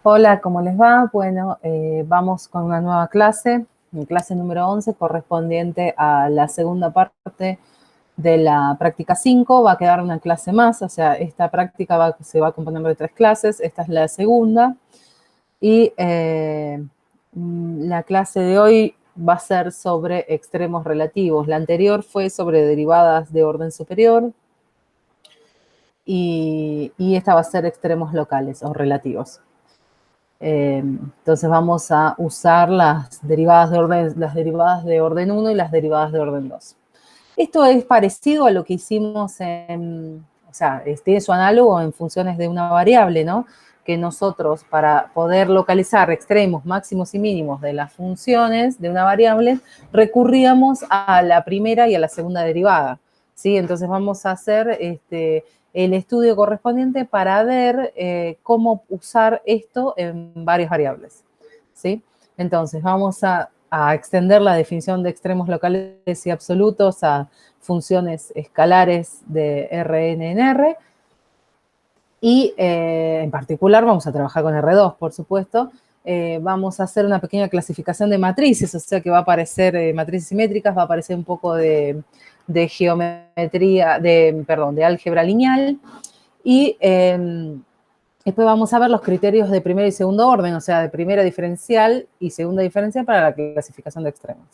Hola, ¿cómo les va? Bueno, vamos con una nueva clase, mi clase número 11, correspondiente a la segunda parte de la práctica 5. Va a quedar una clase más, o sea, esta práctica se va a componer de 3 clases, esta es la segunda. Y la clase de hoy va a ser sobre extremos relativos. La anterior fue sobre derivadas de orden superior y esta va a ser extremos locales o relativos. Entonces vamos a usar las derivadas de orden 1 y las derivadas de orden 2. Esto es parecido a lo que hicimos o sea, tiene su análogo en funciones de una variable, ¿no? Que nosotros, para poder localizar extremos máximos y mínimos de las funciones de una variable, recurríamos a la primera y a la segunda derivada, ¿sí? Entonces vamos a hacer el estudio correspondiente para ver cómo usar esto en varias variables, ¿sí? Entonces vamos a extender la definición de extremos locales y absolutos a funciones escalares de Rn en R. Y en particular vamos a trabajar con R2, por supuesto. Vamos a hacer una pequeña clasificación de matrices, o sea que va a aparecer matrices simétricas, va a aparecer un poco de geometría, de álgebra lineal. Y después vamos a ver los criterios de primer y segundo orden, o sea, de primera diferencial y segunda diferencial para la clasificación de extremos.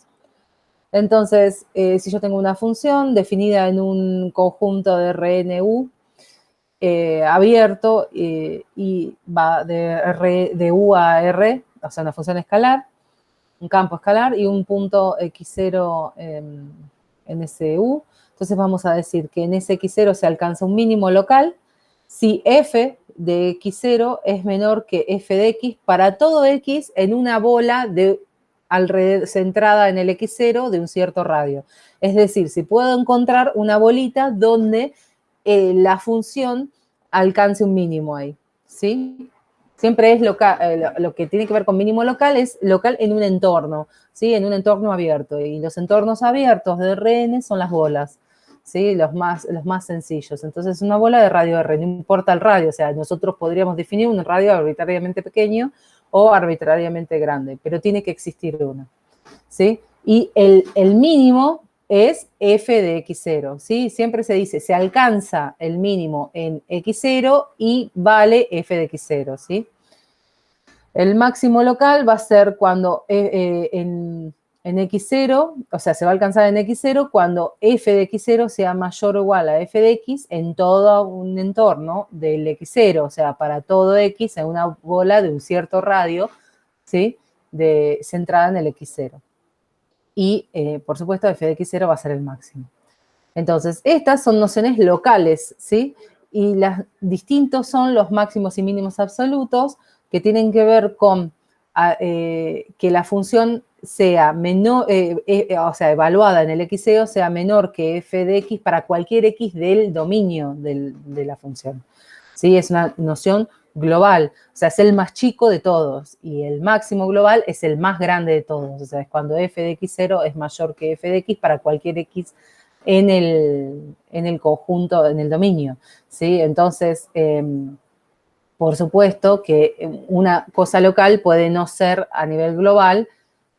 Entonces, si yo tengo una función definida en un conjunto de RNU abierto y va de U a R, o sea, una función escalar, un campo escalar y un punto x0 en ese U, entonces vamos a decir que en ese x0 se alcanza un mínimo local si f de x0 es menor que f de x para todo x en una bola centrada en el x0 de un cierto radio. Es decir, si puedo encontrar una bolita donde la función alcance un mínimo ahí, ¿sí? Siempre es local, lo que tiene que ver con mínimo local es local en un entorno, ¿sí? En un entorno abierto. Y los entornos abiertos de Rn son las bolas, ¿sí? Los más sencillos. Entonces, una bola de radio R, no importa el radio. O sea, nosotros podríamos definir un radio arbitrariamente pequeño o arbitrariamente grande, pero tiene que existir uno, ¿sí? Y el mínimo es f de x0, ¿sí? Siempre se dice, se alcanza el mínimo en x0 y vale f de x0, ¿sí? El máximo local va a ser cuando en x0, o sea, se va a alcanzar en x0 cuando f de x0 sea mayor o igual a f de x en todo un entorno del x0, o sea, para todo x en una bola de un cierto radio, ¿sí? Centrada en el x0. Y, por supuesto, f de x0 va a ser el máximo. Entonces, estas son nociones locales, ¿sí? Y las distintos son los máximos y mínimos absolutos, que tienen que ver con que la función sea menor, o sea, evaluada en el x0 sea menor que f de x para cualquier x del dominio de la función. ¿Sí? Es una noción global, o sea, es el más chico de todos, y el máximo global es el más grande de todos, o sea, es cuando f de x0 es mayor que f de x para cualquier x en el conjunto, en el dominio, ¿sí? Entonces, por supuesto que una cosa local puede no ser a nivel global,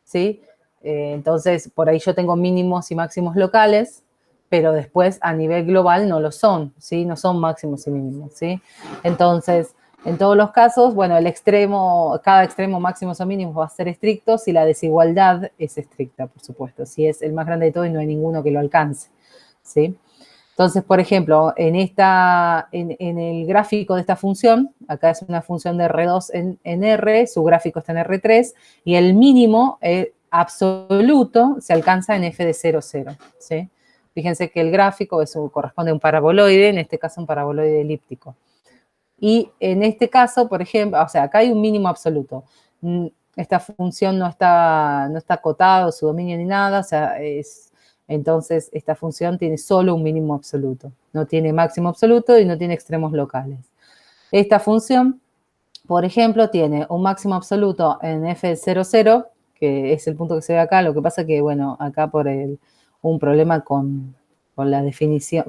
¿sí? Entonces, por ahí yo tengo mínimos y máximos locales, pero después a nivel global no lo son, ¿sí? No son máximos y mínimos, ¿sí? Entonces, en todos los casos, bueno, cada extremo máximos o mínimos va a ser estricto si la desigualdad es estricta, por supuesto, si es el más grande de todo y no hay ninguno que lo alcance, ¿sí? Entonces, por ejemplo, en el gráfico de esta función, acá es una función de R2 en R, su gráfico está en R3, y el mínimo absoluto se alcanza en f de 0, 0, ¿sí? Fíjense que el gráfico corresponde a un paraboloide, en este caso un paraboloide elíptico. Y en este caso, por ejemplo, o sea, acá hay un mínimo absoluto. Esta función no está acotado, su dominio ni nada, o sea, entonces esta función tiene solo un mínimo absoluto. No tiene máximo absoluto y no tiene extremos locales. Esta función, por ejemplo, tiene un máximo absoluto en f de 0, 0, que es el punto que se ve acá. Lo que pasa que, bueno, acá por un problema con la definición,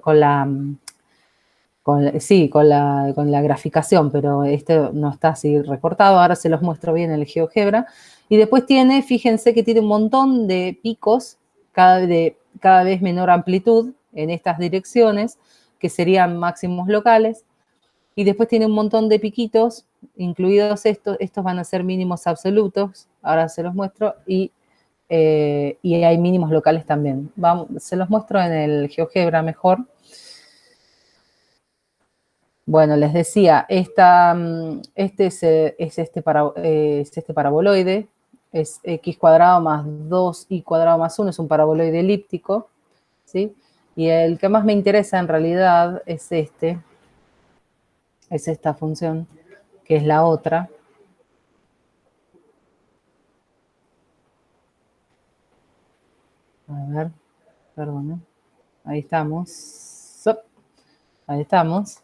Sí, con la graficación, pero este no está así recortado. Ahora se los muestro bien en el GeoGebra. Y después tiene, fíjense que tiene un montón de picos, cada vez menor amplitud en estas direcciones, que serían máximos locales. Y después tiene un montón de piquitos, incluidos estos van a ser mínimos absolutos. Ahora se los muestro. Y hay mínimos locales también. Se los muestro en el GeoGebra mejor. Bueno, les decía, este es este paraboloide, es x cuadrado más 2y cuadrado más 1, es un paraboloide elíptico, ¿sí? Y el que más me interesa en realidad es esta función, que es la otra. A ver, perdón, ahí estamos. Ahí estamos.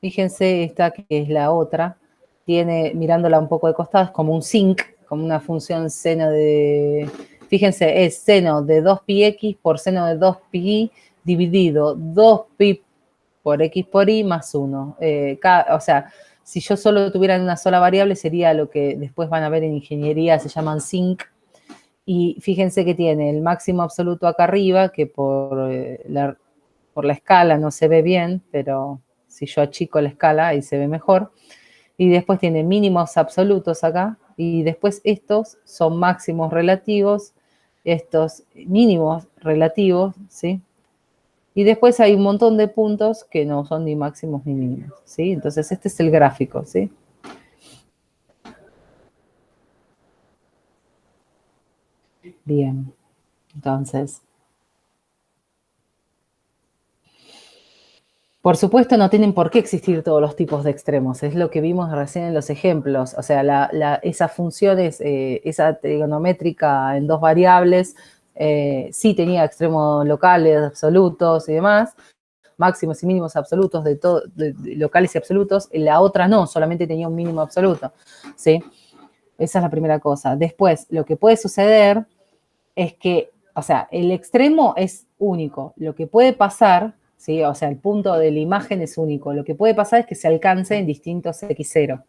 Fíjense esta que es la otra, tiene, mirándola un poco de costado, es como un sinc, como una función seno de, fíjense, es seno de 2πx por seno de 2πy dividido 2π por x por y más 1. O sea, si yo solo tuviera una sola variable sería lo que después van a ver en ingeniería, se llaman sinc. Y fíjense que tiene el máximo absoluto acá arriba, que por la escala no se ve bien, pero si yo achico la escala ahí se ve mejor. Y después tiene mínimos absolutos acá, y después estos son máximos relativos, estos mínimos relativos, ¿sí? Y después hay un montón de puntos que no son ni máximos ni mínimos, ¿sí? Entonces este es el gráfico, ¿sí? Bien, entonces... Por supuesto, no tienen por qué existir todos los tipos de extremos, es lo que vimos recién en los ejemplos. O sea, esas funciones, esa trigonométrica en dos variables, sí tenía extremos locales, absolutos y demás, máximos y mínimos absolutos de locales y absolutos. La otra no, solamente tenía un mínimo absoluto, ¿sí? Esa es la primera cosa. Después, lo que puede suceder es que, o sea, el extremo es único. Lo que puede pasar, ¿sí? O sea, el punto de la imagen es único. Lo que puede pasar es que se alcance en distintos x0,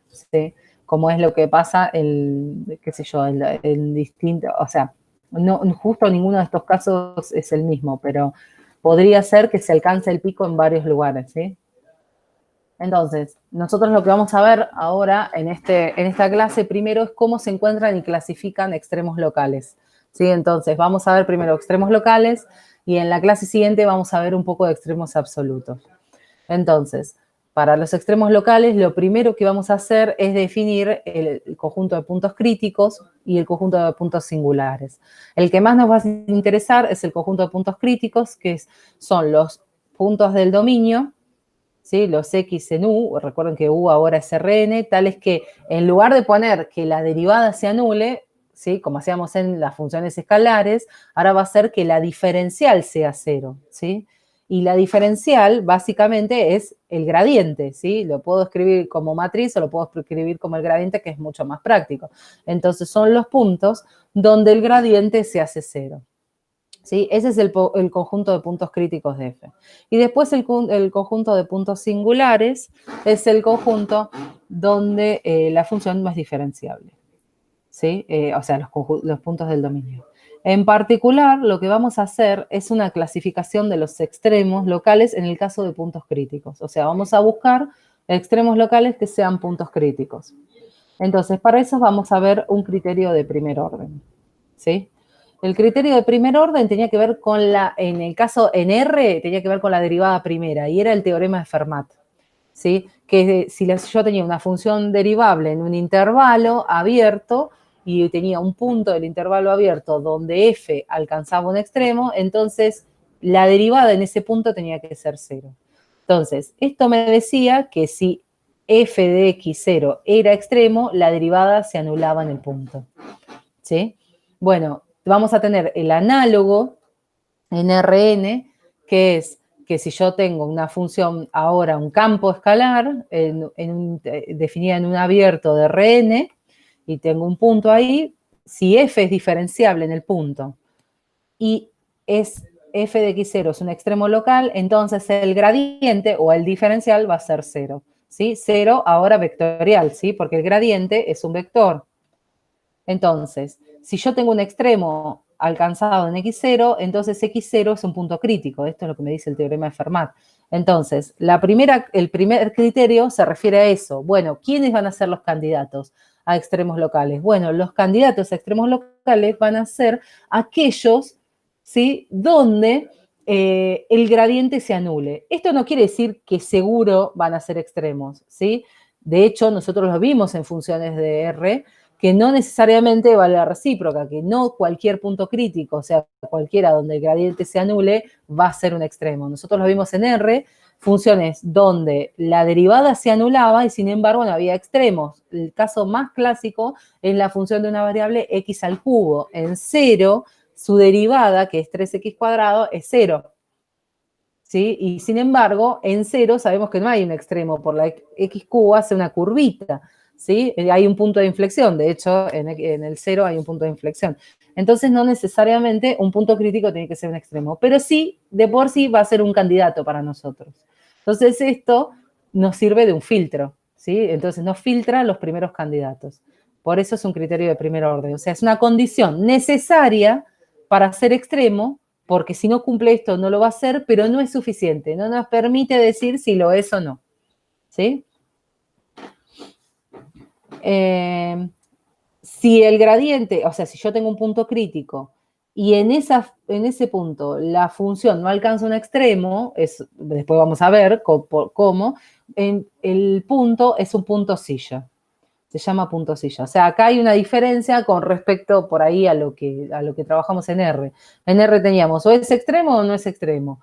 ¿sí? Como es lo que pasa qué sé yo, en distinto, o sea, no, justo ninguno de estos casos es el mismo, pero podría ser que se alcance el pico en varios lugares, ¿sí? Entonces, nosotros lo que vamos a ver ahora en esta clase primero es cómo se encuentran y clasifican extremos locales, ¿sí? Entonces, vamos a ver primero extremos locales y en la clase siguiente vamos a ver un poco de extremos absolutos. Entonces, para los extremos locales, lo primero que vamos a hacer es definir el conjunto de puntos críticos y el conjunto de puntos singulares. El que más nos va a interesar es el conjunto de puntos críticos, que son los puntos del dominio, ¿sí? Los X en U, recuerden que U ahora es Rn, tal es que en lugar de poner que la derivada se anule, ¿sí? Como hacíamos en las funciones escalares, ahora va a ser que la diferencial sea cero, ¿sí? Y la diferencial básicamente es el gradiente, ¿sí? Lo puedo escribir como matriz o lo puedo escribir como el gradiente, que es mucho más práctico. Entonces son los puntos donde el gradiente se hace cero. ¿Sí? Ese es el conjunto de puntos críticos de F. Y después el conjunto de puntos singulares es el conjunto donde la función no es diferenciable, ¿sí? O sea, los puntos del dominio. En particular, lo que vamos a hacer es una clasificación de los extremos locales en el caso de puntos críticos. O sea, vamos a buscar extremos locales que sean puntos críticos. Entonces, para eso vamos a ver un criterio de primer orden, ¿sí? El criterio de primer orden tenía que ver con en el caso en R, tenía que ver con la derivada primera, y era el teorema de Fermat, ¿sí? Que si yo tenía una función derivable en un intervalo abierto y tenía un punto del intervalo abierto donde f alcanzaba un extremo, entonces la derivada en ese punto tenía que ser cero. Entonces, esto me decía que si f de x0 era extremo, la derivada se anulaba en el punto, ¿sí? Bueno, vamos a tener el análogo en Rn, que es que si yo tengo una función ahora, un campo escalar, definida en un abierto de Rn, y tengo un punto ahí, si f es diferenciable en el punto y es f de x0 es un extremo local, entonces el gradiente o el diferencial va a ser 0, ¿sí? 0 ahora vectorial, ¿sí? Porque el gradiente es un vector. Entonces, si yo tengo un extremo alcanzado en x0, entonces x0 es un punto crítico. Esto es lo que me dice el teorema de Fermat. Entonces, el primer criterio se refiere a eso. Bueno, ¿quiénes van a ser los candidatos a extremos locales? Bueno, los candidatos a extremos locales van a ser aquellos, ¿sí?, donde el gradiente se anule. Esto no quiere decir que seguro van a ser extremos, ¿sí? De hecho, nosotros lo vimos en funciones de R, que no necesariamente vale la recíproca, que no cualquier punto crítico, o sea, cualquiera donde el gradiente se anule, va a ser un extremo. Nosotros lo vimos en R, funciones donde la derivada se anulaba y sin embargo no había extremos. El caso más clásico es la función de una variable x al cubo. En 0, su derivada, que es 3x cuadrado, es 0. ¿Sí? Y sin embargo, en 0 sabemos que no hay un extremo, por la x cubo hace una curvita, ¿sí? Hay un punto de inflexión, de hecho, en el 0 hay un punto de inflexión. Entonces, no necesariamente un punto crítico tiene que ser un extremo, pero sí, de por sí, va a ser un candidato para nosotros. Entonces, esto nos sirve de un filtro, ¿sí? Entonces, nos filtra los primeros candidatos. Por eso es un criterio de primer orden. O sea, es una condición necesaria para ser extremo, porque si no cumple esto no lo va a hacer, pero no es suficiente, no nos permite decir si lo es o no, ¿sí? Si el gradiente, o sea, si yo tengo un punto crítico y en ese punto la función no alcanza un extremo, después vamos a ver cómo, el punto es un punto silla. Se llama punto silla. O sea, acá hay una diferencia con respecto por ahí a lo que trabajamos en R. En R teníamos o es extremo o no es extremo.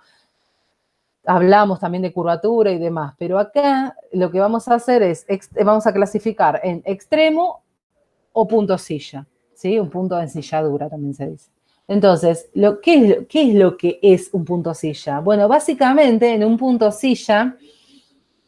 Hablamos también de curvatura y demás, pero acá lo que vamos a hacer es, vamos a clasificar en extremo o punto silla, ¿sí? Un punto de ensilladura también se dice. Entonces, ¿qué es lo que es un punto silla? Bueno, básicamente en un punto silla,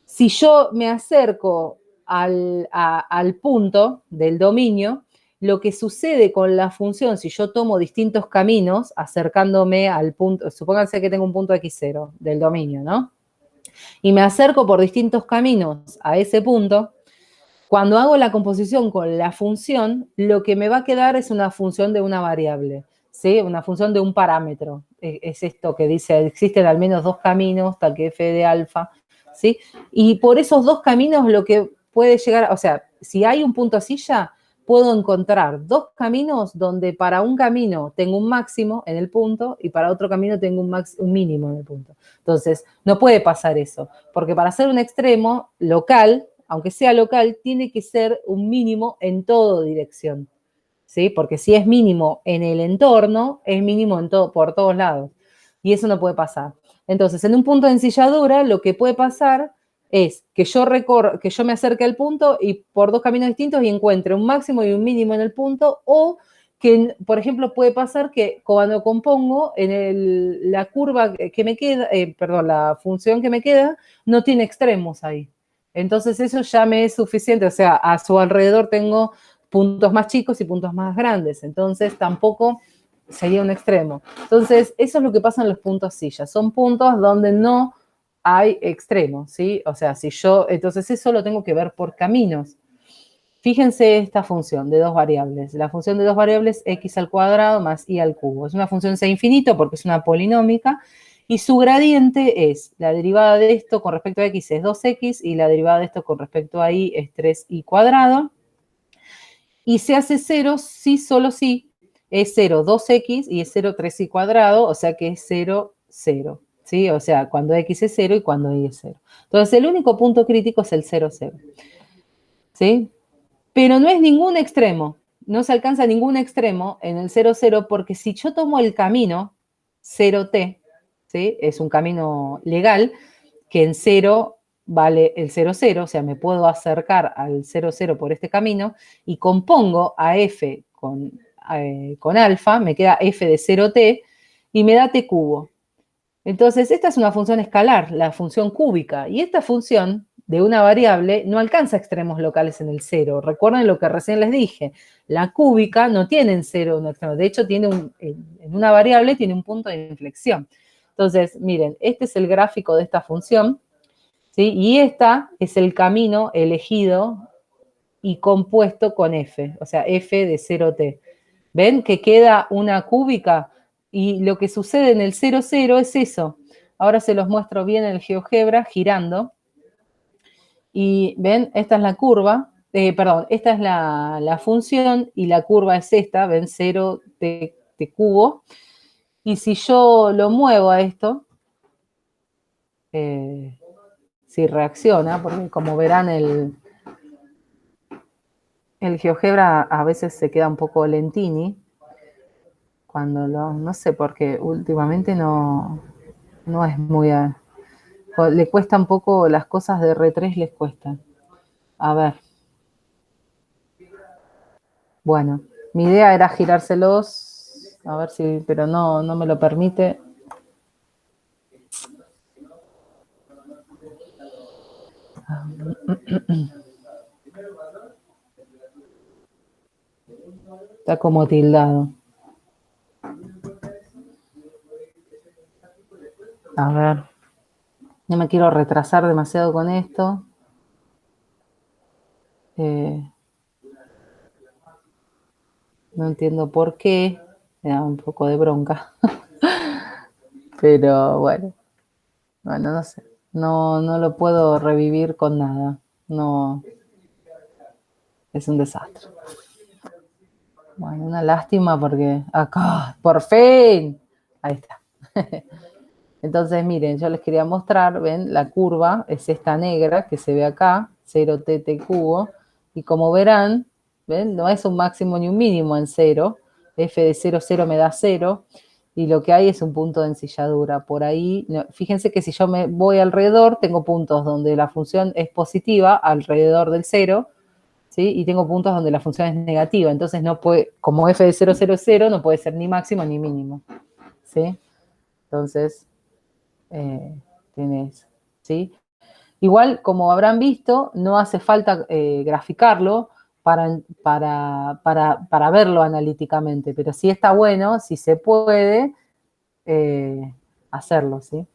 si yo me acerco al punto del dominio, lo que sucede con la función, si yo tomo distintos caminos acercándome al punto, supónganse que tengo un punto x0 del dominio, ¿no? Y me acerco por distintos caminos a ese punto, cuando hago la composición con la función, lo que me va a quedar es una función de una variable, ¿sí? Una función de un parámetro. Es esto que dice, existen al menos dos caminos, tal que f de alfa, ¿sí? Y por esos dos caminos lo que puede llegar, o sea, si hay un punto silla, puedo encontrar dos caminos donde para un camino tengo un máximo en el punto y para otro camino tengo un mínimo en el punto. Entonces, no puede pasar eso, porque para hacer un extremo local, aunque sea local, tiene que ser un mínimo en toda dirección, ¿sí? Porque si es mínimo en el entorno, es mínimo por todos lados. Y eso no puede pasar. Entonces, en un punto de ensilladura, lo que puede pasar es que yo me acerque al punto y por dos caminos distintos y encuentre un máximo y un mínimo en el punto, o que, por ejemplo, puede pasar que cuando compongo la curva que me queda, la función que me queda, no tiene extremos ahí. Entonces eso ya me es suficiente, o sea, a su alrededor tengo puntos más chicos y puntos más grandes, entonces tampoco sería un extremo. Entonces, eso es lo que pasa en los puntos silla, son puntos donde no hay extremos, ¿sí? O sea, entonces eso lo tengo que ver por caminos. Fíjense esta función de dos variables. La función de dos variables x al cuadrado más y al cubo. Es una función C infinito porque es una polinómica y su gradiente es la derivada de esto con respecto a x es 2x y la derivada de esto con respecto a y es 3y cuadrado. Y se hace 0 si solo si es 0, 2x y es 0, 3y cuadrado, o sea que es 0, 0. ¿Sí? O sea, cuando x es 0 y cuando y es 0. Entonces, el único punto crítico es el 0, 0. ¿Sí? Pero no es ningún extremo, no se alcanza ningún extremo en el 0, 0, porque si yo tomo el camino 0t, ¿sí? Es un camino legal, que en 0 vale el 0, 0, o sea, me puedo acercar al 0, 0 por este camino, y compongo a f con alfa, me queda f de 0t, y me da t cubo. Entonces, esta es una función escalar, la función cúbica, y esta función de una variable no alcanza extremos locales en el cero. Recuerden lo que recién les dije. La cúbica no tiene en cero un extremo. De hecho, en una variable tiene un punto de inflexión. Entonces, miren, este es el gráfico de esta función, ¿sí? Y esta es el camino elegido y compuesto con f, o sea, f de 0t. ¿Ven que queda una cúbica? Y lo que sucede en el 0, 0 es eso. Ahora se los muestro bien en el GeoGebra, girando. Y ven, esta es la curva, perdón, esta es la función y la curva es esta, ven, 0t cubo. Y si yo lo muevo a esto, si reacciona, porque como verán el GeoGebra a veces se queda un poco lentini, cuando no sé por qué, últimamente no es muy... le cuesta un poco, las cosas de R3 les cuestan. A ver. Bueno, mi idea era girárselos, a ver si, pero no me lo permite. Está como tildado. A ver. No me quiero retrasar demasiado con esto. No entiendo por qué. Me da un poco de bronca. Pero bueno. Bueno, no sé. No lo puedo revivir con nada. No. Es un desastre. Bueno, una lástima porque acá, por fin. Ahí está. Entonces, miren, yo les quería mostrar, ven, la curva es esta negra que se ve acá, 0t cubo, y como verán, ven, no es un máximo ni un mínimo en 0, f de 0, 0 me da 0, y lo que hay es un punto de ensilladura. Por ahí, no, fíjense que si yo me voy alrededor, tengo puntos donde la función es positiva, alrededor del 0, ¿sí? Y tengo puntos donde la función es negativa, entonces no puede, como f de 0, 0, 0, no puede ser ni máximo ni mínimo, ¿sí? Entonces... tienes, ¿sí? Igual, como habrán visto, no hace falta graficarlo para verlo analíticamente, pero sí está bueno, si se puede, hacerlo, ¿sí?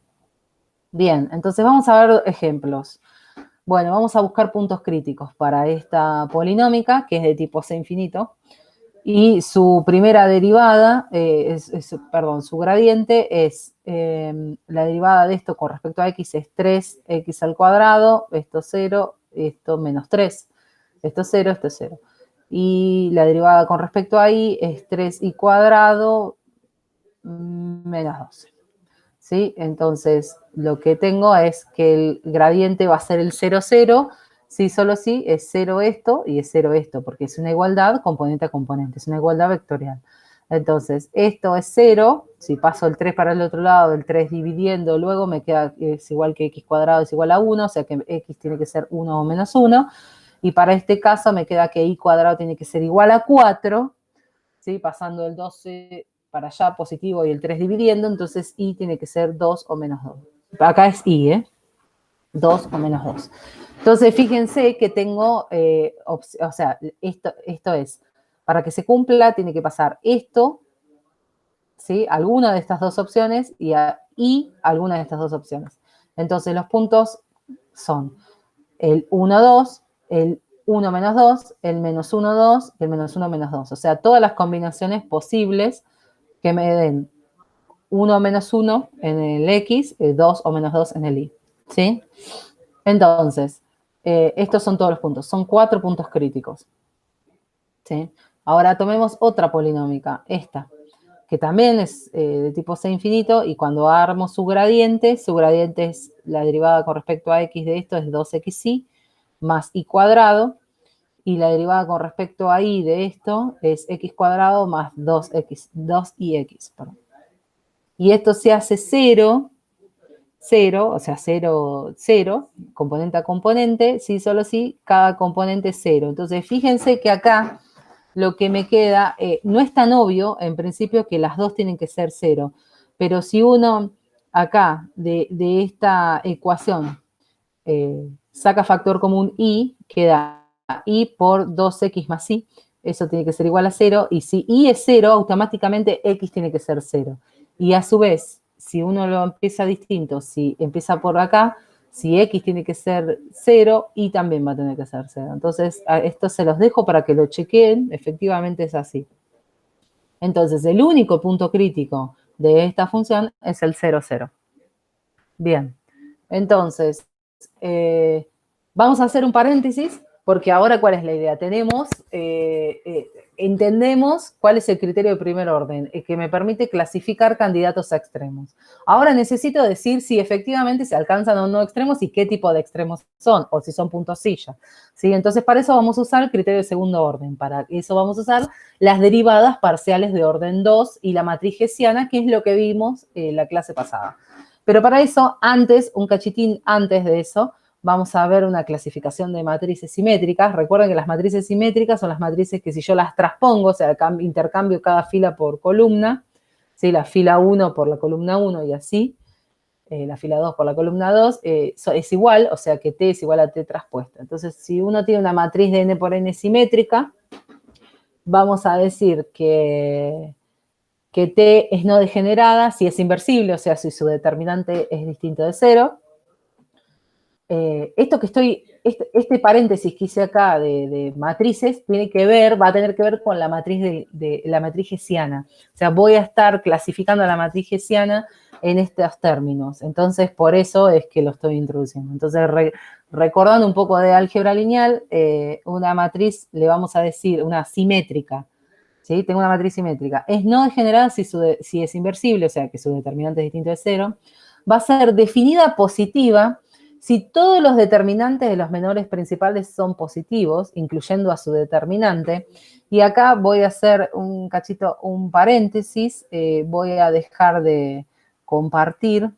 Bien, entonces vamos a ver ejemplos. Bueno, vamos a buscar puntos críticos para esta polinómica, que es de tipo C infinito. Y su primera derivada, perdón, su gradiente es la derivada de esto con respecto a x es 3x al cuadrado, esto 0, esto menos 3, esto 0, esto 0. Y la derivada con respecto a y es 3y cuadrado menos 12. ¿Sí? Entonces, lo que tengo es que el gradiente va a ser el 0, 0, sí, solo sí, es 0 esto y es 0 esto, porque es una igualdad componente a componente, es una igualdad vectorial. Entonces, esto es 0, si paso el 3 para el otro lado, el 3 dividiendo, luego me queda, es igual que x cuadrado es igual a 1, o sea que x tiene que ser 1 o menos 1, y para este caso me queda que y cuadrado tiene que ser igual a 4, ¿sí? Pasando el 12 para allá positivo y el 3 dividiendo, entonces y tiene que ser 2 o menos 2. Acá es y, 2 o menos 2. Entonces, fíjense que tengo, o sea, esto es, para que se cumpla, tiene que pasar esto, ¿sí? Alguna de estas dos opciones y alguna de estas dos opciones. Entonces, los puntos son el 1, 2, el 1 menos 2, el menos 1, 2 y el menos 1 menos 2. O sea, todas las combinaciones posibles que me den 1 menos 1 en el X, 2 o menos 2 en el Y. ¿Sí? Entonces, estos son todos los puntos. Son 4 puntos críticos. ¿Sí? Ahora tomemos otra polinómica, esta, que también es de tipo C infinito, y cuando armo su gradiente es la derivada con respecto a X de esto, es 2xy más y cuadrado, y la derivada con respecto a y de esto es x cuadrado más 2ix, perdón. Y esto se hace 0, 0, o sea, 0, 0, componente a componente, sí, solo sí, cada componente es 0. Entonces, fíjense que acá lo que me queda, no es tan obvio, en principio, que las dos tienen que ser 0, pero si uno acá, de esta ecuación, saca factor común y, queda y por 2x más y, eso tiene que ser igual a 0, y si y es 0, automáticamente x tiene que ser 0. Y a su vez, si uno lo empieza distinto, si empieza por acá, si x tiene que ser 0, y también va a tener que ser 0. Entonces, esto se los dejo para que lo chequeen, efectivamente es así. Entonces, el único punto crítico de esta función es el 0, 0. Bien, entonces, vamos a hacer un paréntesis, porque ahora, ¿cuál es la idea? Entendemos cuál es el criterio de primer orden, que me permite clasificar candidatos a extremos. Ahora necesito decir si efectivamente se alcanzan o no extremos y qué tipo de extremos son, o si son puntos silla. ¿Sí? Entonces, para eso vamos a usar el criterio de segundo orden. Para eso vamos a usar las derivadas parciales de orden 2 y la matriz hessiana, que es lo que vimos en la clase pasada. Pero para eso, antes, un cachitín antes de eso, vamos a ver una clasificación de matrices simétricas. Recuerden que las matrices simétricas son las matrices que si yo las transpongo, o sea, intercambio cada fila por columna, ¿sí? La fila 1 por la columna 1 y así, la fila 2 por la columna 2, es igual, o sea que T es igual a T transpuesta. Entonces, si uno tiene una matriz de n por n simétrica, vamos a decir que T es no degenerada si es inversible, o sea, si su determinante es distinto de 0. Este paréntesis que hice acá de matrices va a tener que ver con la matriz la matriz hessiana. O sea, voy a estar clasificando la matriz hessiana en estos términos. Entonces, por eso es que lo estoy introduciendo. Entonces, recordando un poco de álgebra lineal, una matriz le vamos a decir una simétrica. ¿Sí? Tengo una matriz simétrica. Es no degenerada si es inversible, o sea, que su determinante es distinto de 0. Va a ser definida positiva si todos los determinantes de los menores principales son positivos, incluyendo a su determinante. Y acá voy a hacer un paréntesis. Voy a dejar de compartir.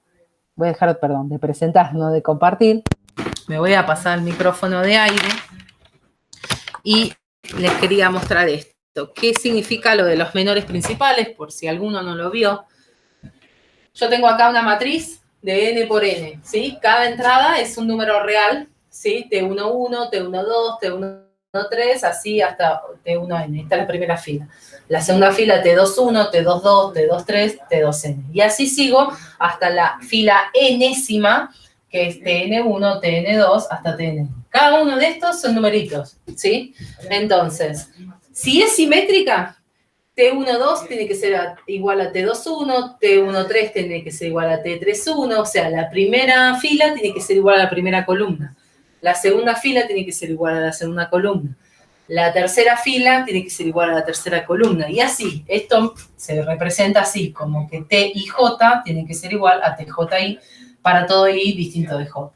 Voy a dejar, perdón, de presentar, no de compartir. Me voy a pasar el micrófono de aire. Y les quería mostrar esto. ¿Qué significa lo de los menores principales? Por si alguno no lo vio. Yo tengo acá una matriz de n por n, ¿sí? Cada entrada es un número real, ¿sí? T11, T12, T13, así hasta T1n. Esta es la primera fila. La segunda fila T21, T22, T23, T2n. Y así sigo hasta la fila enésima, que es Tn1, Tn2, hasta Tn. Cada uno de estos son numeritos, ¿sí? Entonces, si es simétrica, T12 tiene que ser igual a T21, T13 tiene que ser igual a T31, o sea, la primera fila tiene que ser igual a la primera columna. La segunda fila tiene que ser igual a la segunda columna. La tercera fila tiene que ser igual a la tercera columna. Y así, esto se representa así, como que T y J tienen que ser igual a TJI para todo I distinto de J.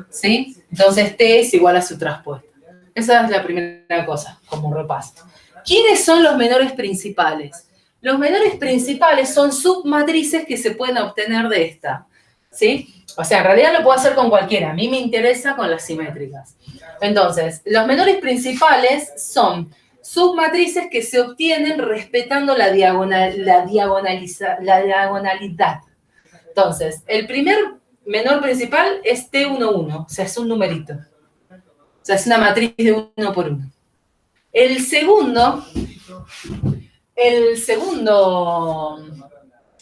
¿Sí? Entonces T es igual a su traspuesta. Esa es la primera cosa, como un repaso. ¿Quiénes son los menores principales? Los menores principales son submatrices que se pueden obtener de esta, ¿sí? O sea, en realidad lo puedo hacer con cualquiera. A mí me interesa con las simétricas. Entonces, los menores principales son submatrices que se obtienen respetando la diagonalidad. Entonces, el primer menor principal es T11, o sea, es un numerito. O sea, es una matriz de 1 por 1. El segundo,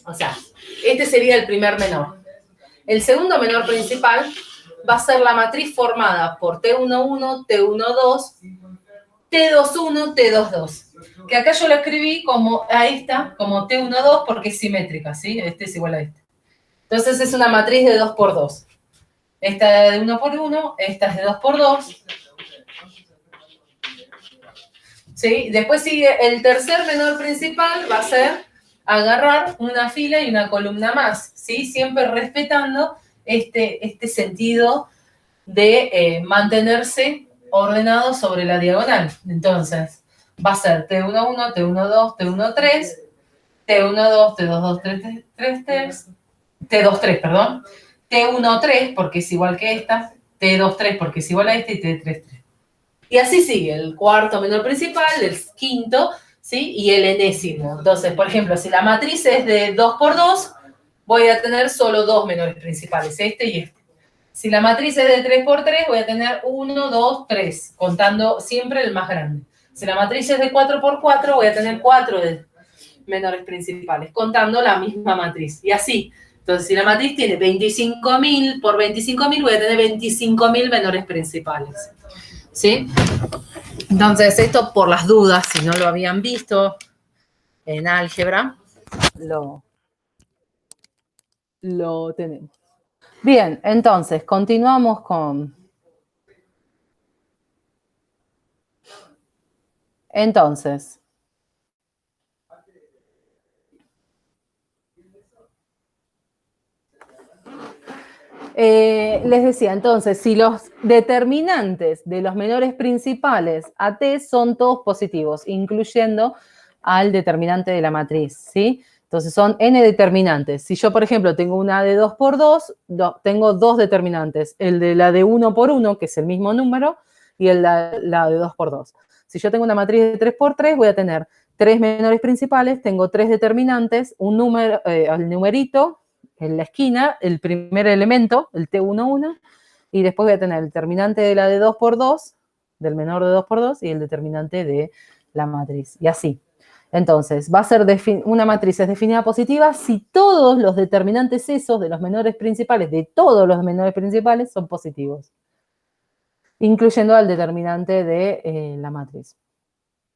o sea, este sería el primer menor. El segundo menor principal va a ser la matriz formada por T11, T12, T21, T22. Que acá yo lo escribí como a esta, como T12 porque es simétrica, ¿sí? Este es igual a este. Entonces es una matriz de 2 por 2. Esta es de 1 por 1, esta es de 2 por 2. ¿Sí? Después sigue el tercer menor principal, va a ser agarrar una fila y una columna más, ¿sí? Siempre respetando este sentido de mantenerse ordenado sobre la diagonal. Entonces, va a ser T11, T12, T13, T12, T22, T23, perdón, T13 porque es igual que esta, T23 porque es igual a esta y T33. Y así sigue, el cuarto menor principal, el quinto, ¿sí? Y el enésimo. Entonces, por ejemplo, si la matriz es de 2 por 2, voy a tener solo dos menores principales, este y este. Si la matriz es de 3 por 3, voy a tener 1, 2, 3, contando siempre el más grande. Si la matriz es de 4 por 4, voy a tener 4 de menores principales, contando la misma matriz. Y así. Entonces, si la matriz tiene 25.000 por 25.000, voy a tener 25.000 menores principales. ¿Sí? Entonces, esto por las dudas, si no lo habían visto en álgebra, lo tenemos. Bien, entonces, continuamos con... Entonces, les decía, entonces, si los determinantes de los menores principales a t son todos positivos, incluyendo al determinante de la matriz, ¿sí? Entonces son n determinantes. Si yo, por ejemplo, tengo una de 2 por 2, tengo dos determinantes, el de la de 1 por 1, que es el mismo número, y la de 2 por 2. Si yo tengo una matriz de 3 por 3, voy a tener tres menores principales, tengo tres determinantes, un número, el numerito, en la esquina, el primer elemento, el T11, y después voy a tener el determinante de la de 2 por 2, del menor de 2 por 2, y el determinante de la matriz, y así. Entonces, va a ser una matriz es definida positiva si todos los determinantes esos de los menores principales, de todos los menores principales, son positivos, incluyendo al determinante de la matriz.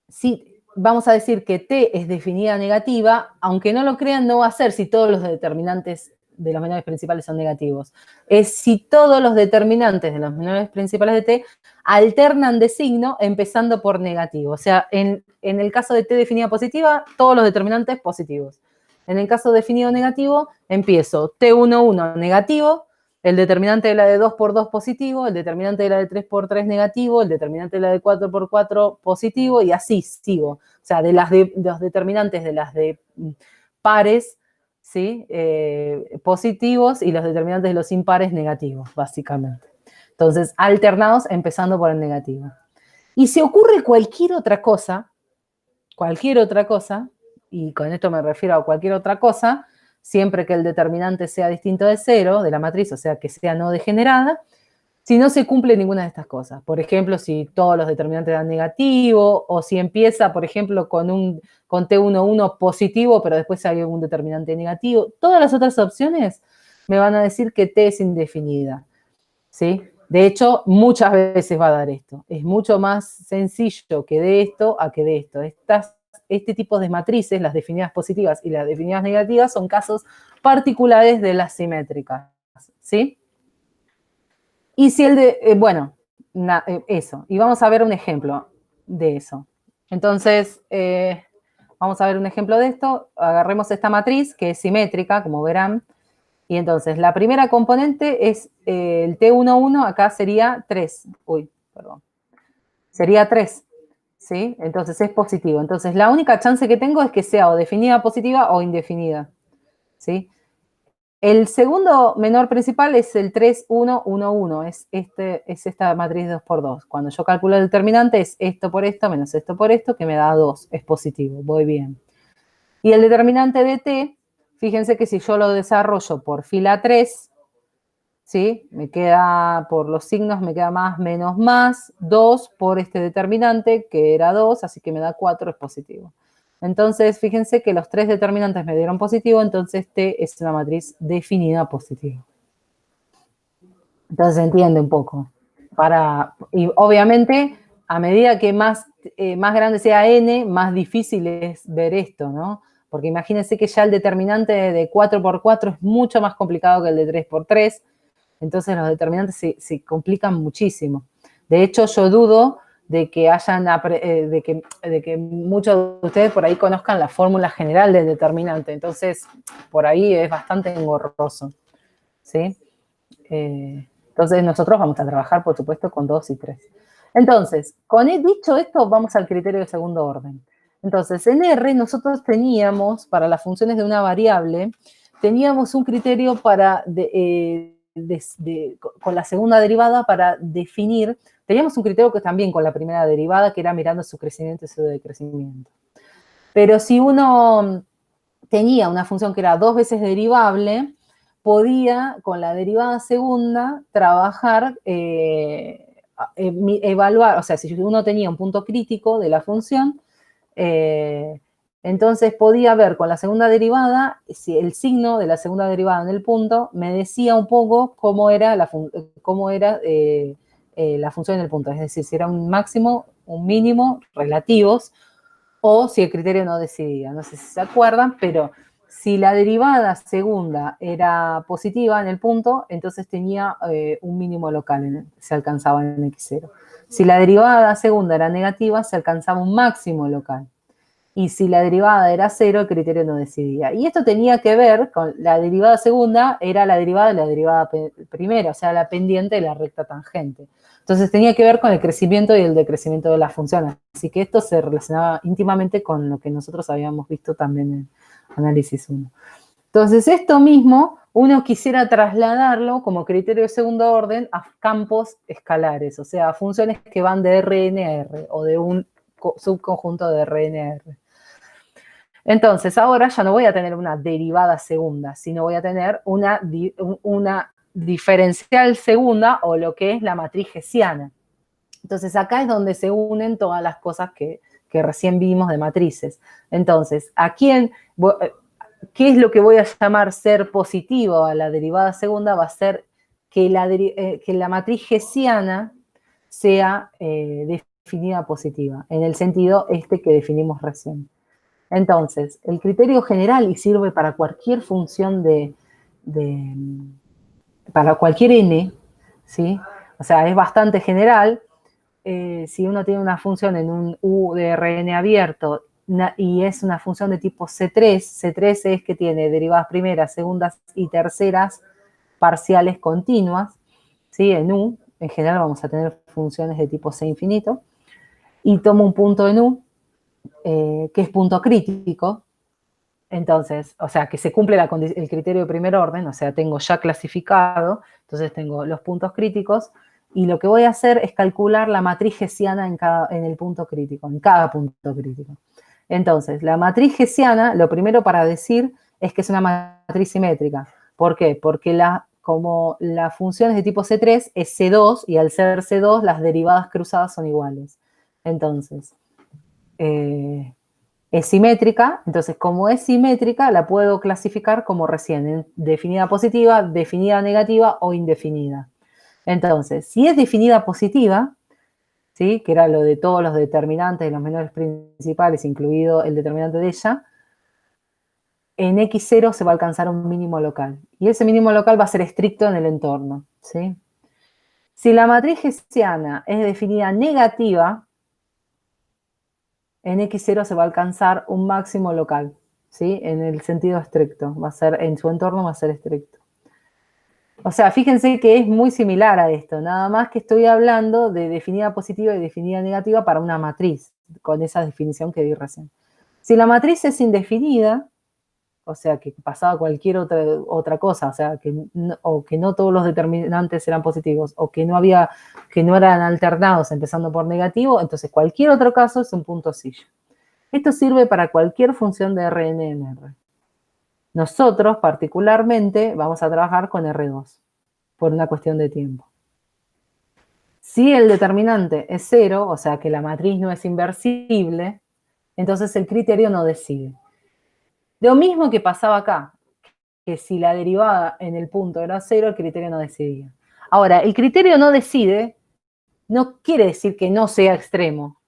Si vamos a decir que T es definida negativa, aunque no lo crean, no va a ser si todos los determinantes de los menores principales son negativos. Es si todos los determinantes de los menores principales de T alternan de signo empezando por negativo. O sea, en el caso de T definida positiva, todos los determinantes positivos. En el caso definido negativo, empiezo T11 negativo, el determinante de la de 2 por 2 positivo, el determinante de la de 3 por 3 negativo, el determinante de la de 4 por 4 positivo, y así sigo. O sea, de los determinantes de las de pares, ¿sí? Positivos, y los determinantes de los impares negativos, básicamente. Entonces, alternados empezando por el negativo. Y si ocurre cualquier otra cosa, y con esto me refiero a cualquier otra cosa, siempre que el determinante sea distinto de 0, de la matriz, o sea, que sea no degenerada, si no se cumple ninguna de estas cosas. Por ejemplo, si todos los determinantes dan negativo, o si empieza, por ejemplo, con T11 positivo, pero después hay un determinante negativo. Todas las otras opciones me van a decir que T es indefinida, ¿sí? De hecho, muchas veces va a dar esto. Es mucho más sencillo que dé esto a que dé esto. Este tipo de matrices, las definidas positivas y las definidas negativas, son casos particulares de las simétricas, ¿sí? Y si eso. Y vamos a ver un ejemplo de eso. Entonces, vamos a ver un ejemplo de esto. Agarremos esta matriz, que es simétrica, como verán. Y entonces, la primera componente es el T11, acá sería 3. Sería 3. ¿Sí? Entonces es positivo. Entonces la única chance que tengo es que sea o definida positiva o indefinida, ¿sí? El segundo menor principal es el 3, 1, 1, 1. Es esta matriz 2 por 2. Cuando yo calculo el determinante es esto por esto menos esto por esto, que me da 2. Es positivo, voy bien. Y el determinante de t, fíjense que si yo lo desarrollo por fila 3, ¿sí? Me queda, por los signos, me queda más, menos, más, 2 por este determinante, que era 2, así que me da 4, es positivo. Entonces, fíjense que los tres determinantes me dieron positivo, entonces T es una matriz definida positiva. Entonces, se entiende un poco. Y obviamente, a medida que más grande sea n, más difícil es ver esto, ¿no? Porque imagínense que ya el determinante de 4 por 4 es mucho más complicado que el de 3 por 3. Entonces los determinantes se complican muchísimo. De hecho, yo dudo de que de que muchos de ustedes por ahí conozcan la fórmula general del determinante. Entonces, por ahí es bastante engorroso, ¿sí? Entonces, nosotros vamos a trabajar, por supuesto, con 2 y 3. Entonces, dicho esto, vamos al criterio de segundo orden. Entonces, en R nosotros teníamos, para las funciones de una variable, teníamos un criterio para con la segunda derivada para definir, teníamos un criterio que también con la primera derivada, que era mirando su crecimiento y su decrecimiento. Pero si uno tenía una función que era 2 veces derivable, podía, con la derivada segunda, trabajar, evaluar, o sea, si uno tenía un punto crítico de la función, entonces podía ver con la segunda derivada, si el signo de la segunda derivada en el punto me decía un poco cómo era la función en el punto, es decir, si era un máximo, un mínimo, relativos, o si el criterio no decidía. No sé si se acuerdan, pero si la derivada segunda era positiva en el punto, entonces tenía un mínimo local, se alcanzaba en x0. Si la derivada segunda era negativa, se alcanzaba un máximo local. Y si la derivada era 0, el criterio no decidía. Y esto tenía que ver con la derivada segunda, era la derivada de la derivada primera, o sea, la pendiente de la recta tangente. Entonces tenía que ver con el crecimiento y el decrecimiento de las funciones. Así que esto se relacionaba íntimamente con lo que nosotros habíamos visto también en análisis 1. Entonces esto mismo uno quisiera trasladarlo como criterio de segundo orden a campos escalares, o sea, a funciones que van de Rn a R o de un subconjunto de Rn a R. Entonces, ahora ya no voy a tener una derivada segunda, sino voy a tener una diferencial segunda, o lo que es la matriz hessiana. Entonces, acá es donde se unen todas las cosas que recién vimos de matrices. Entonces, ¿qué es lo que voy a llamar ser positivo a la derivada segunda? Va a ser que la matriz hessiana sea definida positiva, en el sentido que definimos recién. Entonces, el criterio general, y sirve para cualquier función para cualquier n, ¿sí? O sea, es bastante general. Si uno tiene una función en un U de Rn abierto y es una función de tipo C3, C3 es que tiene derivadas primeras, segundas y terceras parciales continuas, ¿sí? En U, en general vamos a tener funciones de tipo C infinito, y tomo un punto en U, que es punto crítico. Entonces, o sea, que se cumple el criterio de primer orden, o sea, tengo ya clasificado, entonces tengo los puntos críticos, y lo que voy a hacer es calcular la matriz hessiana en el punto crítico, en cada punto crítico. Entonces, la matriz hessiana, lo primero para decir es que es una matriz simétrica. ¿Por qué? Porque como la función es de tipo C3, es C2, y al ser C2, las derivadas cruzadas son iguales. Entonces, es simétrica, entonces como es simétrica la puedo clasificar como recién, definida positiva, definida negativa o indefinida. Entonces, si es definida positiva, ¿sí? Que era lo de todos los determinantes de los menores principales, incluido el determinante de ella, en x0 se va a alcanzar un mínimo local. Y ese mínimo local va a ser estricto en el entorno, ¿sí? Si la matriz hessiana es definida negativa, en x0 se va a alcanzar un máximo local, ¿sí? En el sentido estricto, en su entorno va a ser estricto. O sea, fíjense que es muy similar a esto, nada más que estoy hablando de definida positiva y definida negativa para una matriz, con esa definición que di recién. Si la matriz es indefinida, o sea, que pasaba cualquier otra cosa, o sea, que no todos los determinantes eran positivos, o que no eran alternados empezando por negativo, entonces cualquier otro caso es un punto silla. Esto sirve para cualquier función de Rn en R. Nosotros, particularmente, vamos a trabajar con R2, por una cuestión de tiempo. Si el determinante es 0, o sea, que la matriz no es inversible, entonces el criterio no decide. Lo mismo que pasaba acá, que si la derivada en el punto era 0, el criterio no decidía. Ahora, el criterio no decide no quiere decir que no sea extremo.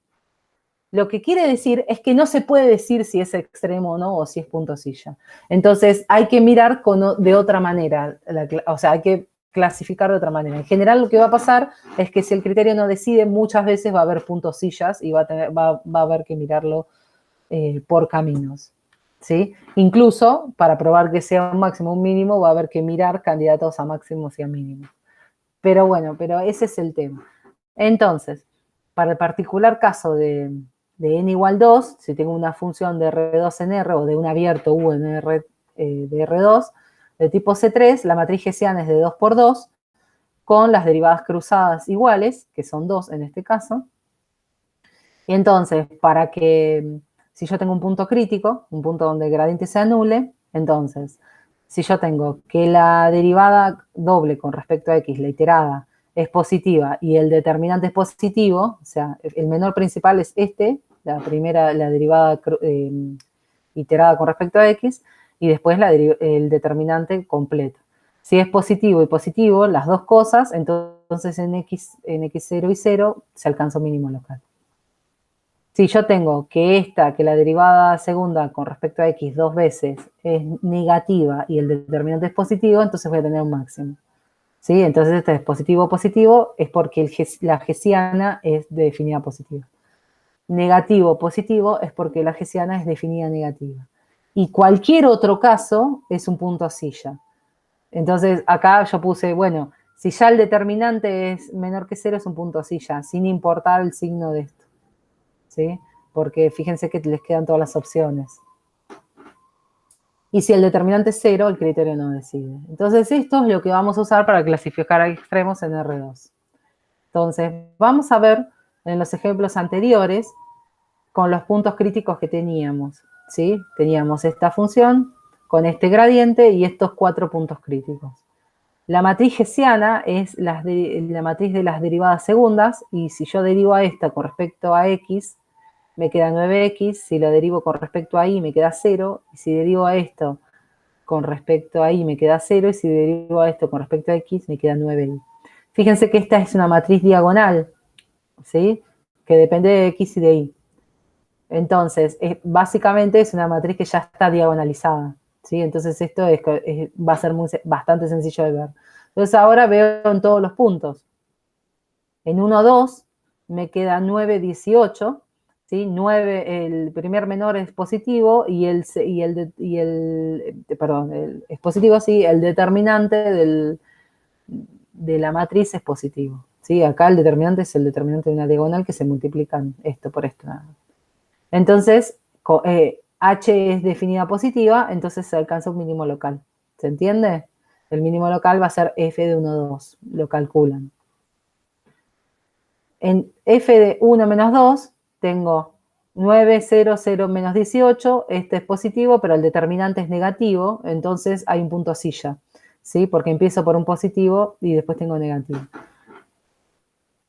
Lo que quiere decir es que no se puede decir si es extremo o no, o si es punto silla. Entonces, hay que mirar de otra manera, o sea, hay que clasificar de otra manera. En general, lo que va a pasar es que si el criterio no decide, muchas veces va a haber puntos sillas y va a haber que mirarlo por caminos, ¿sí? Incluso, para probar que sea un máximo o un mínimo, va a haber que mirar candidatos a máximos y a mínimos. Pero bueno, ese es el tema. Entonces, para el particular caso de n igual 2, si tengo una función de R2 en R o de un abierto U en R, de R2, de tipo C3, la matriz hessiana es de 2 por 2, con las derivadas cruzadas iguales, que son 2 en este caso. Y entonces, si yo tengo un punto crítico, un punto donde el gradiente se anule, entonces Si yo tengo que la derivada doble con respecto a x, la iterada, es positiva y el determinante es positivo, o sea, el menor principal es este, la primera, la derivada iterada con respecto a x, y después el determinante completo. Si es positivo y positivo, las dos cosas, entonces en x0 y 0 se alcanza un mínimo local. Si yo tengo que la derivada segunda con respecto a x dos veces es negativa y el determinante es positivo, entonces voy a tener un máximo. ¿Sí? Entonces este es positivo, positivo, es porque la hessiana es definida positiva. Negativo, positivo, es porque la hessiana es definida negativa. Y cualquier otro caso es un punto silla. Entonces acá yo puse, bueno, si ya el determinante es menor que 0 es un punto silla, sin importar el signo de esto. ¿Sí? Porque fíjense que les quedan todas las opciones. Y si el determinante es 0, el criterio no decide. Entonces esto es lo que vamos a usar para clasificar a extremos en R2. Entonces vamos a ver en los ejemplos anteriores con los puntos críticos que teníamos. ¿Sí? Teníamos esta función con este gradiente y estos 4 puntos críticos. La matriz hessiana es la matriz de las derivadas segundas, y si yo derivo a esta con respecto a x, me queda 9x, si lo derivo con respecto a y me queda 0, y si derivo a esto con respecto a y me queda 0, y si derivo a esto con respecto a x me queda 9y. Fíjense que esta es una matriz diagonal, ¿sí? Que depende de x y de y. Entonces, básicamente es una matriz que ya está diagonalizada, ¿sí? Entonces esto va a ser bastante sencillo de ver. Entonces ahora veo en todos los puntos. En 1, 2 me queda 9, 18, ¿sí? 9, el primer menor es positivo es positivo, sí, el determinante de la matriz es positivo, ¿sí? Acá el determinante es el determinante de una diagonal que se multiplican esto por esto. Entonces, H es definida positiva, entonces se alcanza un mínimo local. ¿Se entiende? El mínimo local va a ser F de 1, 2, lo calculan. En F de 1 menos 2 tengo 9, 0, 0 menos 18, este es positivo, pero el determinante es negativo, entonces hay un punto silla, ¿sí? Porque empiezo por un positivo y después tengo negativo.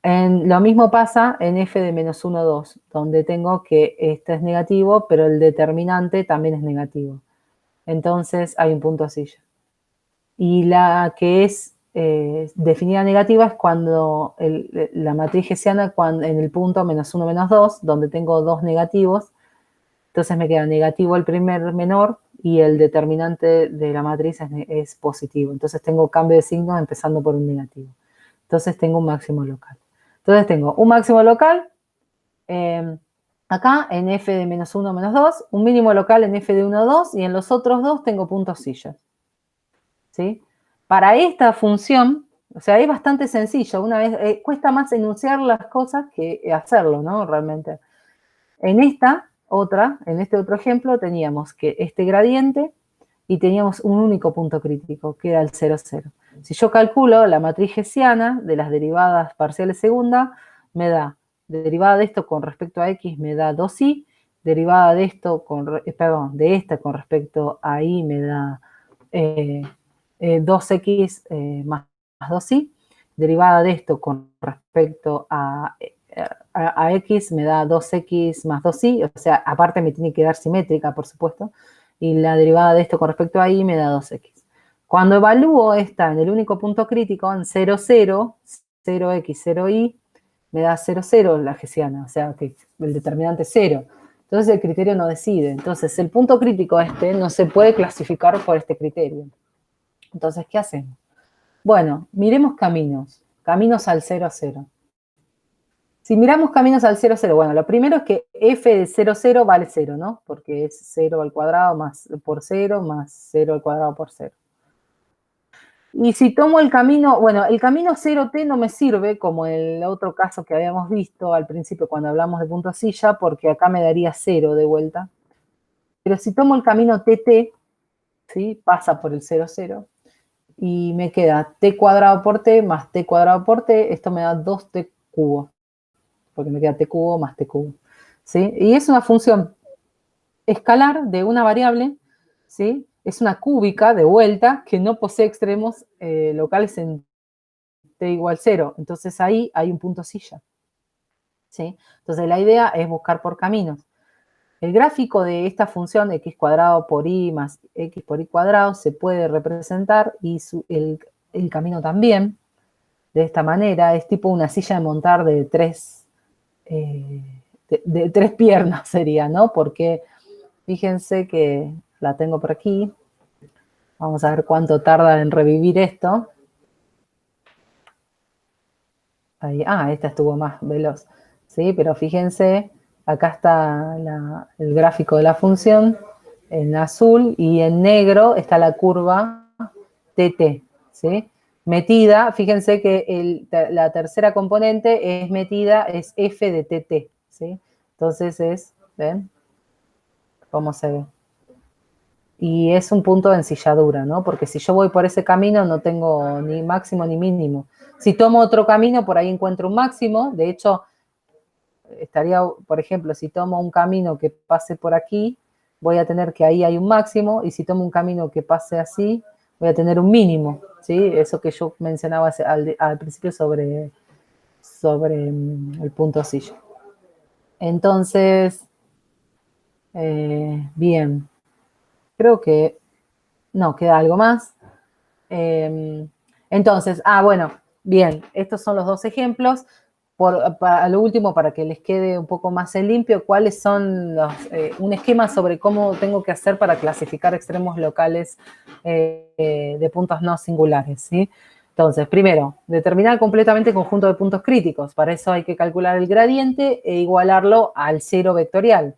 Lo mismo pasa en F de menos 1, 2, donde tengo que este es negativo, pero el determinante también es negativo. Entonces hay un punto silla. Y la que es definida negativa es cuando la matriz hessiana en el punto menos 1, menos 2, donde tengo dos negativos. Entonces me queda negativo el primer menor y el determinante de la matriz es positivo. Entonces tengo cambio de signo empezando por un negativo. Entonces tengo un máximo local. Entonces tengo un máximo local acá en F de menos 1, menos 2, un mínimo local en F de 1, 2, y en los otros dos tengo puntos sillas. ¿Sí? Para esta función, o sea, es bastante sencillo. Una vez, cuesta más enunciar las cosas que hacerlo, ¿no? Realmente. En este otro ejemplo, teníamos que este gradiente y teníamos un único punto crítico, que era el 0, 0. Si yo calculo la matriz hessiana de las derivadas parciales segunda, me da, derivada de esto con respecto a x me da 2y, derivada de esto de esta con respecto a y me da 2x más 2y, derivada de esto con respecto a x me da 2x más 2y, o sea, aparte me tiene que dar simétrica, por supuesto, y la derivada de esto con respecto a y me da 2x. Cuando evalúo esta en el único punto crítico, en 0, 0, 0x, 0y, me da 0, 0 la hessiana, o sea, que el determinante es 0. Entonces el criterio no decide. Entonces el punto crítico no se puede clasificar por este criterio. Entonces, ¿qué hacemos? Bueno, miremos caminos al 0, 0. Si miramos caminos al 0, 0, bueno, lo primero es que f de 0, 0 vale 0, ¿no? Porque es 0 al cuadrado más por 0 más 0 al cuadrado por 0. Y si tomo el camino, bueno, el camino 0t no me sirve, como el otro caso que habíamos visto al principio cuando hablamos de punto silla, porque acá me daría 0 de vuelta. Pero si tomo el camino tt, ¿sí? Pasa por el 0, 0, y me queda t cuadrado por t más t cuadrado por t, esto me da 2t cubo, porque me queda t cubo más t cubo, ¿sí? Y es una función escalar de una variable, ¿sí? es una cúbica de vuelta que no posee extremos locales en t igual 0. Entonces ahí hay un punto silla. ¿Sí? Entonces la idea es buscar por caminos. El gráfico de esta función x cuadrado por y más x por y cuadrado se puede representar y el camino también de esta manera. Es tipo una silla de montar de tres piernas sería, ¿no? Porque fíjense que la tengo por aquí. Vamos a ver cuánto tarda en revivir esto. Ahí, esta estuvo más veloz. Sí, pero fíjense, acá está el gráfico de la función en azul y en negro está la curva TT, ¿sí? Metida, fíjense que la tercera componente es metida, es f de TT, ¿sí? Entonces ¿ven? ¿Cómo se ve? Y es un punto de ensilladura, ¿no? Porque si yo voy por ese camino no tengo ni máximo ni mínimo. Si tomo otro camino, por ahí encuentro un máximo. De hecho, estaría, por ejemplo, si tomo un camino que pase por aquí, voy a tener que ahí hay un máximo, y si tomo un camino que pase así, voy a tener un mínimo, ¿sí? Eso que yo mencionaba al principio sobre el punto silla. Entonces, bien, creo que no, queda algo más. Entonces, bueno, bien, estos son los dos ejemplos. Para lo último, para que les quede un poco más en limpio, ¿cuáles son un esquema sobre cómo tengo que hacer para clasificar extremos locales de puntos no singulares, ¿sí? Entonces, primero, determinar completamente el conjunto de puntos críticos. Para eso hay que calcular el gradiente e igualarlo al cero vectorial,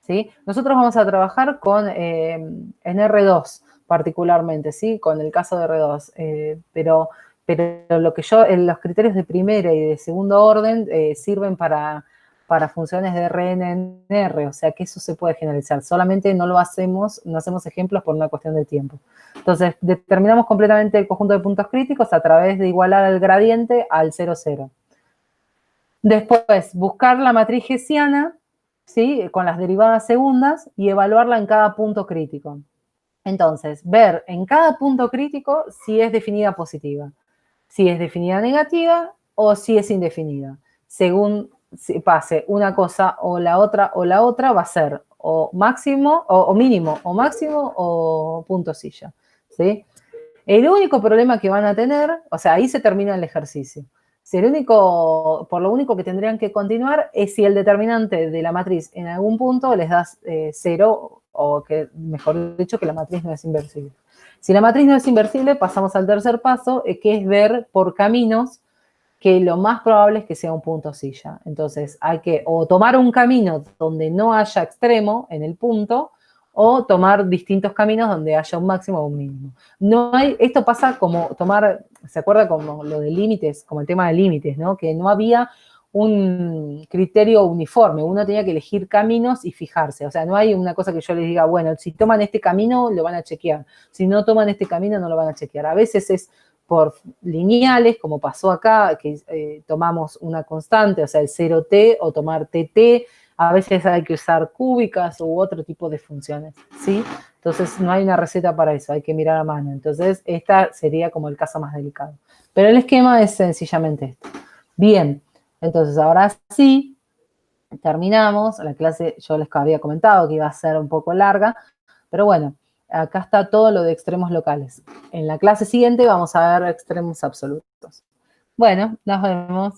¿sí? Nosotros vamos a trabajar en R2 particularmente, ¿sí? Con el caso de R2, pero lo que los criterios de primera y de segundo orden sirven para funciones de Rn en R, o sea que eso se puede generalizar, solamente no hacemos ejemplos por una cuestión de tiempo. Entonces, determinamos completamente el conjunto de puntos críticos a través de igualar el gradiente al 0, 0. Después, buscar la matriz hessiana, ¿sí? Con las derivadas segundas y evaluarla en cada punto crítico. Entonces, ver en cada punto crítico si es definida positiva, si es definida negativa o si es indefinida. Según si pase una cosa o la otra, va a ser o máximo, o mínimo, o máximo, o punto silla, ¿sí? El único problema que van a tener, o sea, ahí se termina el ejercicio. Si por lo único que tendrían que continuar es si el determinante de la matriz en algún punto les da 0, o que, mejor dicho, que la matriz no es inversible. Si la matriz no es inversible, pasamos al tercer paso, que es ver por caminos que lo más probable es que sea un punto silla. Entonces, hay que o tomar un camino donde no haya extremo en el punto, o tomar distintos caminos donde haya un máximo o un mínimo. Esto pasa como ¿se acuerda como lo de límites, como el tema de límites, ¿no? Que no había un criterio uniforme, uno tenía que elegir caminos y fijarse, o sea, no hay una cosa que yo les diga, bueno, si toman este camino lo van a chequear, si no toman este camino no lo van a chequear. A veces es por lineales, como pasó acá, que tomamos una constante, o sea, el 0t, o tomar tt. A veces hay que usar cúbicas u otro tipo de funciones, ¿sí? Entonces, no hay una receta para eso, hay que mirar a mano. Entonces, esta sería como el caso más delicado. Pero el esquema es sencillamente esto. Bien, entonces, ahora sí, terminamos. La clase, yo les había comentado que iba a ser un poco larga, pero bueno, acá está todo lo de extremos locales. En la clase siguiente vamos a ver extremos absolutos. Bueno, nos vemos.